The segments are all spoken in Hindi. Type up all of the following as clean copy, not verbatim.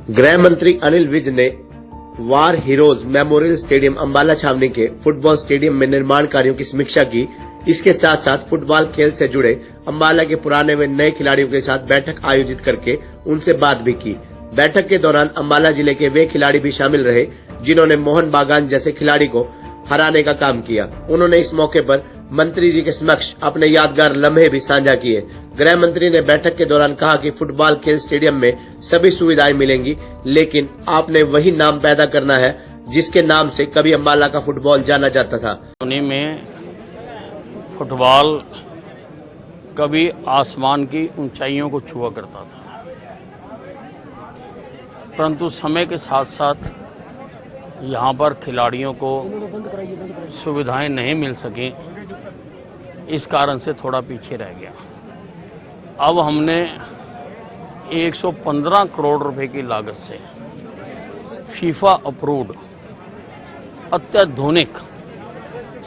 गृह मंत्री अनिल विज ने war heroes memorial stadium Ambala छावनी के फुटबॉल स्टेडियम में निर्माण कार्यों की समीक्षा की। इसके साथ साथ फुटबॉल खेल से जुड़े अंबाला के पुराने व नए खिलाड़ियों के साथ बैठक आयोजित करके उनसे बात भी की। बैठक के दौरान अंबाला जिले के वे खिलाड़ी भी शामिल रहे जिन्होंने मोहन बागान जैसे खिलाड़ी को हराने का काम किया। उन्होंने इस मौके पर मंत्री जी के समक्ष अपने यादगार लम्हे भी साझा किए। गृह मंत्री ने बैठक के दौरान कहा कि फुटबॉल खेल स्टेडियम में सभी सुविधाएं मिलेंगी, लेकिन आपने वही नाम पैदा करना है जिसके नाम से कभी अंबाला का फुटबॉल जाना जाता था। में फुटबॉल कभी आसमान की ऊंचाइयों को छुआ करता था, परंतु समय के साथ साथ यहाँ पर खिलाड़ियों को सुविधाएं नहीं मिल सकी, इस कारण से थोड़ा पीछे रह गया। अब हमने 115 करोड़ रुपए की लागत से फीफा अप्रूव्ड अत्याधुनिक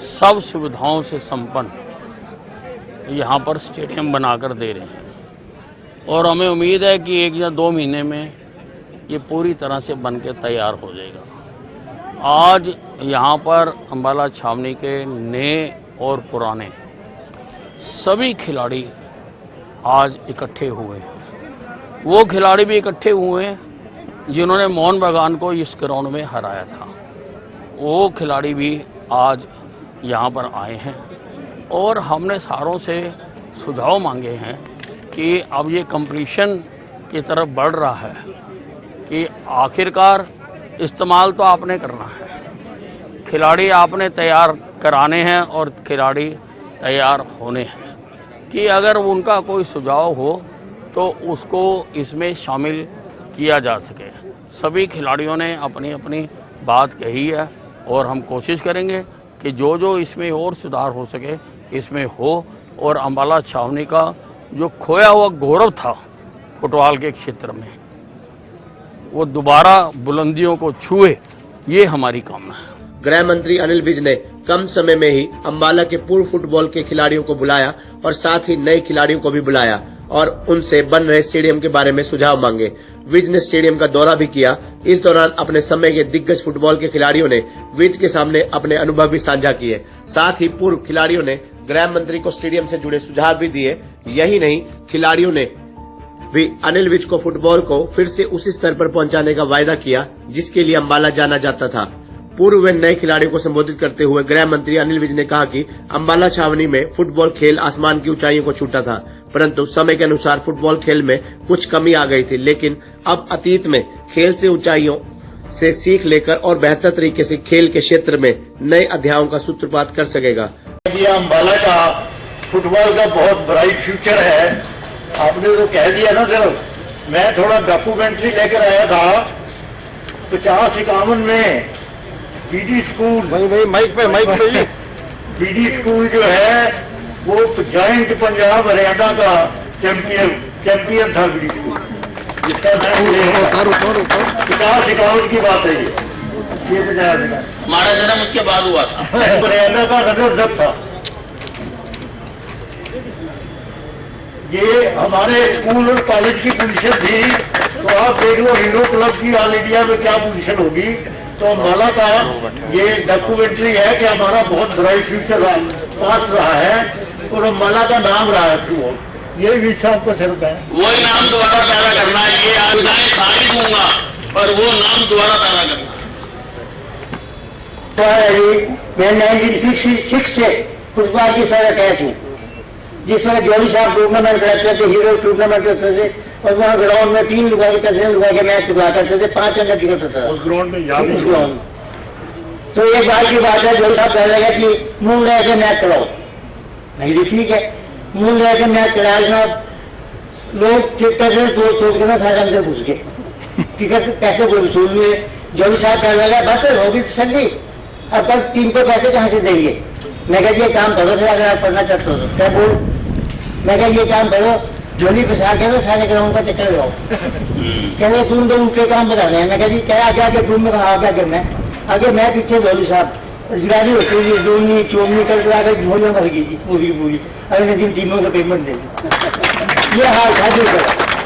सब सुविधाओं से संपन्न यहाँ पर स्टेडियम बनाकर दे रहे हैं और हमें उम्मीद है कि 1 या 2 महीने में ये पूरी तरह से बनके तैयार हो जाएगा। आज यहाँ पर अंबाला छावनी के नए और पुराने सभी खिलाड़ी आज इकट्ठे हुए हैं। वो खिलाड़ी भी इकट्ठे हुए हैं जिन्होंने मोहन बागान को इस ग्राउंड में हराया था। वो खिलाड़ी भी आज यहाँ पर आए हैं और हमने सारों से सुझाव मांगे हैं कि अब ये कंपटीशन की तरफ बढ़ रहा है कि आखिरकार इस्तेमाल तो आपने करना है, खिलाड़ी आपने तैयार कराने हैं और खिलाड़ी तैयार होने हैं कि अगर उनका कोई सुझाव हो तो उसको इसमें शामिल किया जा सके। सभी खिलाड़ियों ने अपनी अपनी बात कही है और हम कोशिश करेंगे कि जो जो इसमें और सुधार हो सके इसमें हो और अंबाला छावनी का जो खोया हुआ गौरव था फुटबॉल के क्षेत्र में वो दोबारा बुलंदियों को छुए, ये हमारी कामना है। गृह मंत्री अनिल विज ने कम समय में ही अंबाला के पूर्व फुटबॉल के खिलाड़ियों को बुलाया और साथ ही नए खिलाड़ियों को भी बुलाया और उनसे बन रहे स्टेडियम के बारे में सुझाव मांगे। विज ने स्टेडियम का दौरा भी किया। इस दौरान अपने समय के दिग्गज फुटबॉल के खिलाड़ियों ने विज के सामने अपने अनुभव भी साझा किए। साथ ही पूर्व खिलाड़ियों ने गृह मंत्री को स्टेडियम से जुड़े सुझाव भी दिए। यही नहीं, खिलाड़ियों ने भी अनिल विज को फुटबॉल को फिर से उसी स्तर पर पहुंचाने का वायदा किया जिसके लिए अंबाला जाना जाता था। पूर्व व नए खिलाड़ियों को संबोधित करते हुए गृह मंत्री अनिल विज ने कहा कि अंबाला छावनी में फुटबॉल खेल आसमान की ऊंचाइयों को छूटा था, परंतु समय के अनुसार फुटबॉल खेल में कुछ कमी आ गई थी, लेकिन अब अतीत में खेल से ऊंचाइयों से सीख लेकर और बेहतर तरीके से खेल के क्षेत्र में नए अध्यायों का सूत्रपात कर सकेगा। ये अंबाला का फुटबॉल का बहुत ब्राइट फ्यूचर है। आपने तो कह दिया ना सर, मैं थोड़ा डॉक्यूमेंट्री लेकर आया था 50-51 में बीडी स्कूल, माइक पे बीडी स्कूल जो है वो जॉइंट पंजाब हरियाणा का चैंपियन था बीडी स्कूल, जिसका नाम 50-51 की बात है। ये 50 हमारा जन्म उसके बाद हुआ था। हरियाणा का रनर्स अप था। ये हमारे स्कूल और कॉलेज की पोजीशन थी, तो आप देख लो हीरो क्लब की ऑल इंडिया में क्या पोजीशन होगी। तो अंबाला का ये डॉक्यूमेंट्री है कि हमारा बहुत ब्राइट फ्यूचर पास रहा है और अंबाला का नाम रहा है थ्रू। ये भी सबको सिर्फ है, वही नाम दोबारा पैदा करना है। ये आशाएं खाली दूंगा पर वो नाम दोबारा पैदा करना है। मैं 1966 से फुटबॉल की सारा कैच हूँ, जिस वक्त जोड़ी साहब टूर्नामेंट करते थे, हीरो टूर्नामेंट करते थे और वहाँ ग्राउंड में 3 लुगा के मैच लुगा करते थे, 5 अंदर टिकट होता था उस ग्राउंड में। उस ग्राउंड तो एक बार की बात है, जोड़ी साहब कहने लगा कि मूल रह के मैच कराओ। नहीं ठीक है, मूल रह के मैच कराया। लोग टिकट से सोच के ना सारे अंदर घुस गए, टिकट पैसे कोई वसूल नहीं है। जोड़ी साहब कहने लगा बस होगी तसल्ली, अब तक टीम को पैसे कहाँ से देंगे। मैं कहती ये काम करो थे, अगर आप पढ़ना चाहते हो तो क्या बोल। मैं कहती ये काम करो, झोली फंसा के ना सारे ग्राउंड का चक्कर लगाओ। कहते तुम तो ऊँचे काम बता रहे हैं। मैं कहती क्या आगे आगे तुम में कहा क्या करना है, आगे मैं पीछे झोली साहब रोजगारी होती है, जोनी चोमनी करके आगे झोलियाँ भर गई थी पूरी पूरी। अगले दिन टीमों का पेमेंट दे ये हाल था।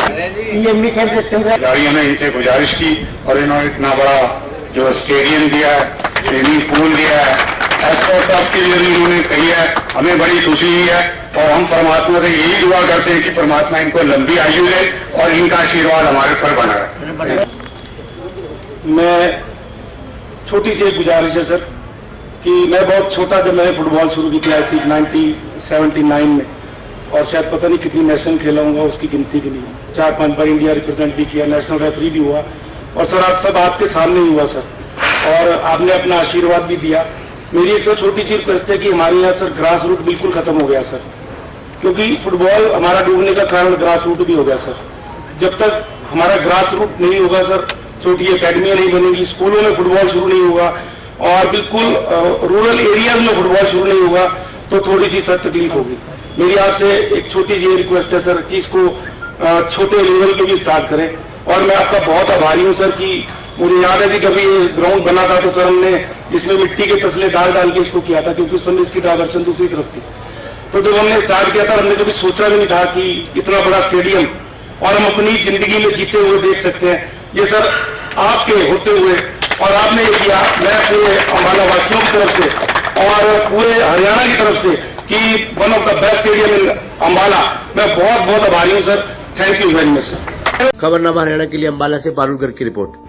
ये मिशन सिस्टम का खिलाड़ियों ने इनसे गुजारिश की और इन्होंने इतना बड़ा जो स्टेडियम दिया है, स्विमिंग पूल दिया है, एस्ट्रोटर्फ के लिए भी इन्होंने कही है, हमें बड़ी खुशी हुई है और हम परमात्मा से यही दुआ करते हैं कि परमात्मा इनको लंबी आयु दे और इनका आशीर्वाद हमारे पर बना रहे। मैं छोटी सी एक गुजारिश है सर कि मैं बहुत छोटा जब मैंने फुटबॉल शुरू की थी आई थी 1979 में और शायद पता नहीं कितनी नेशनल खेला हूँगा उसकी गिनती भी नहीं 4-5 बार इंडिया रिप्रेजेंट भी किया, नेशनल रेफरी भी हुआ और सर आप सब आपके सामने ही हुआ सर और आपने अपना आशीर्वाद भी दिया। मेरी एक सर छोटी सी रिक्वेस्ट है कि हमारे यहाँ सर ग्रास रूट बिल्कुल खत्म हो गया सर, क्योंकि फुटबॉल हमारा डूबने का कारण ग्रास रूट भी हो गया सर। जब तक हमारा ग्रास रूट नहीं होगा सर, छोटी एकेडमियां नहीं बनेगी, स्कूलों में फुटबॉल शुरू नहीं होगा और बिल्कुल रूरल एरियाज में फुटबॉल शुरू नहीं होगा तो थोड़ी सी सर तकलीफ होगी। मेरी आपसे एक छोटी सी रिक्वेस्ट है सर कि इसको छोटे लेवल पे भी स्टार्ट करें और मैं आपका बहुत आभारी हूँ सर कि मुझे याद है कि जब ये ग्राउंड बना था तो सर हमने इसमें मिट्टी के तसले डाल के इसको किया था क्योंकि उस समय इसकी डायवर्शन दूसरी तरफ थी। तो जब हमने स्टार्ट किया था हमने कभी सोचा भी नहीं था कि इतना बड़ा स्टेडियम और हम अपनी जिंदगी में जीते हुए देख सकते हैं। ये सर आपके होते हुए और आपने ये किया, मैं पूरे अम्बाला वासियों की तरफ से और पूरे हरियाणा की तरफ से कि one of the best stadium in Ambala, मैं बहुत बहुत आभारी हूँ sir. Thank you very much sir. खबरनामा हरियाणा के लिए अम्बाला से पारुल गर्ग की रिपोर्ट।